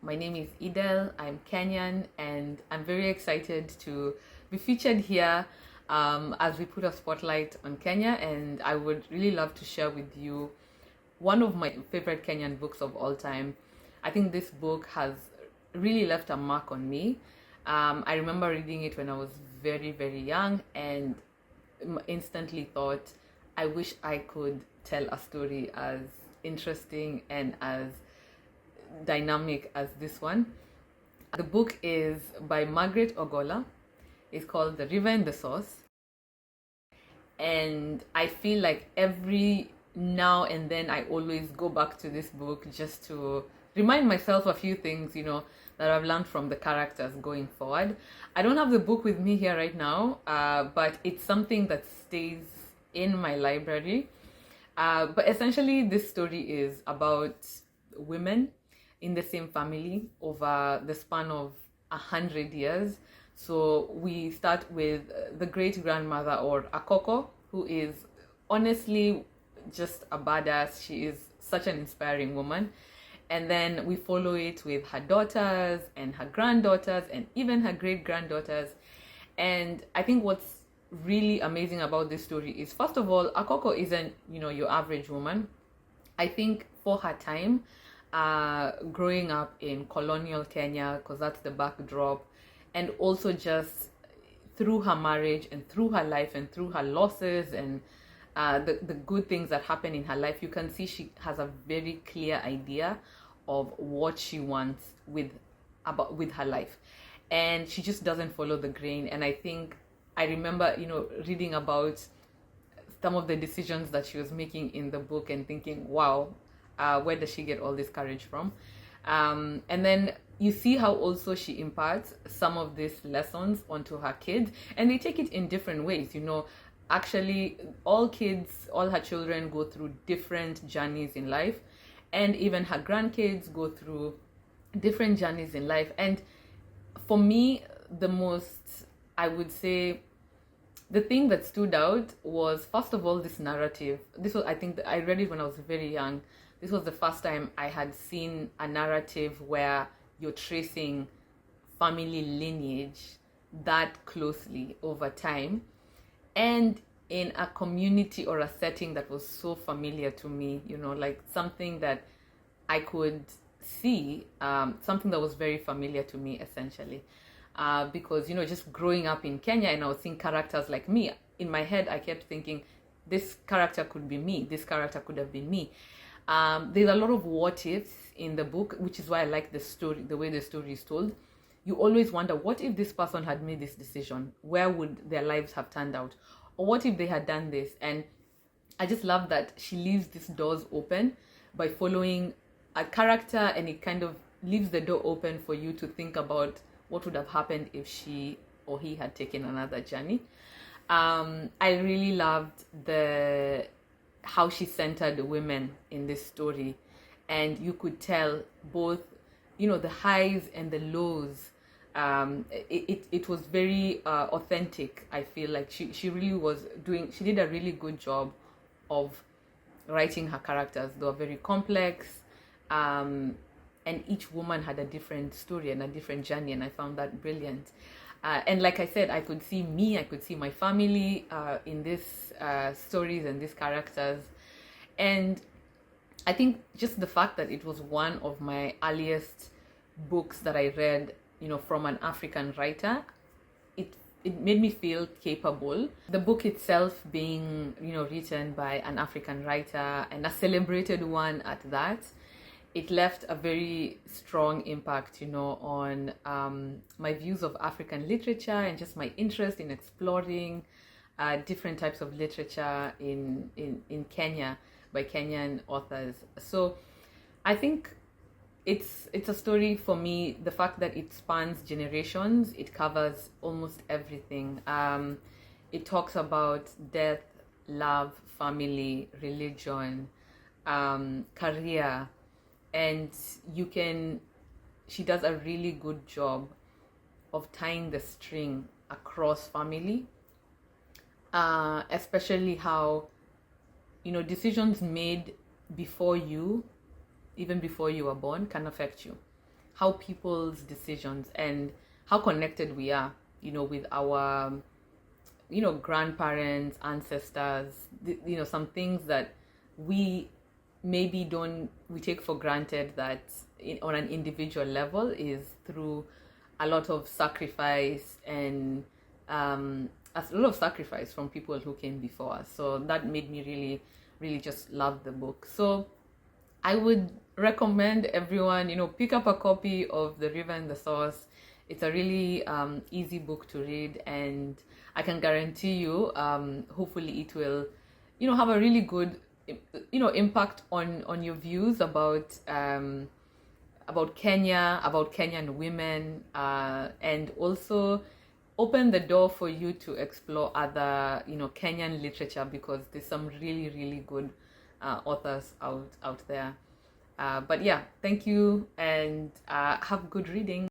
My name is Edel. I'm Kenyan, and I'm very excited to be featured here as we put a spotlight on Kenya. And I would really love to share with you one of my favorite Kenyan books of all time. I think this book has really left a mark on me. I remember reading it when I was very, very young and instantly thought, I wish I could tell a story as interesting and as dynamic as this one. The book is by Margaret Ogola. It's called The River and the Source. And I feel like every now and then I always go back to this book just to remind myself a few things, that I've learned from the characters going forward. I don't have the book with me here right now, but it's something that stays in my library. But essentially, this story is about women in the same family over the span of 100 years. So we start with the great grandmother, or Akoko, who is honestly just a badass. She is such an inspiring woman. And then we follow it with her daughters and her granddaughters and even her great granddaughters. And I think what's really amazing about this story is, first of all, Akoko isn't, your average woman. I think for her time, growing up in colonial Kenya, because that's the backdrop, and also just through her marriage and through her life and through her losses and the good things that happen in her life, you can see she has a very clear idea of what she wants with her life, and she just doesn't follow the grain. And I think I remember reading about some of the decisions that she was making in the book and thinking, wow, where does she get all this courage from? And then you see how also she imparts some of these lessons onto her kids, and they take it in different ways. Actually, all her children go through different journeys in life, and even her grandkids go through different journeys in life. And for me, I would say, the thing that stood out was, first of all, this narrative. I think I read it when I was very young. This was the first time I had seen a narrative where you're tracing family lineage that closely over time, and in a community or a setting that was so familiar to me, like something that I could see, something that was very familiar to me, essentially. Because, just growing up in Kenya, and I was seeing characters like me, in my head, I kept thinking, this character could be me, this character could have been me. There's a lot of what ifs in the book, which is why I like the story, the way the story is told. You always wonder, what if this person had made this decision? Where would their lives have turned out? Or what if they had done this? And I just love that she leaves these doors open by following a character, and it kind of leaves the door open for you to think about what would have happened if she or he had taken another journey. I really loved how she centered women in this story, and you could tell both, the highs and the lows. It was very authentic. I feel like she really she did a really good job of writing her characters. They were very complex, and each woman had a different story and a different journey, and I found that brilliant. And like I said, I could see my family in these stories and these characters. And I think just the fact that it was one of my earliest books that I read, from an African writer, it made me feel capable. The book itself being, written by an African writer, and a celebrated one at that, it left a very strong impact, on my views of African literature and just my interest in exploring different types of literature in Kenya by Kenyan authors. So I think it's a story for me. The fact that it spans generations, it covers almost everything. It talks about death, love, family, religion, career, and she does a really good job of tying the string across family, especially how decisions made even before you were born, can affect you. how people's decisions and how connected we are, with our, grandparents, ancestors, some things that we maybe we take for granted that on an individual level is through a lot of sacrifice and a lot of sacrifice from people who came before us. So that made me really, really just love the book. So I would recommend everyone, pick up a copy of The River and the Source. It's a really easy book to read, and I can guarantee you, hopefully it will, have a really good, impact on your views about Kenya, about Kenyan women, and also open the door for you to explore other, Kenyan literature, because there's some really, really good authors out there. But yeah, thank you, and have good reading.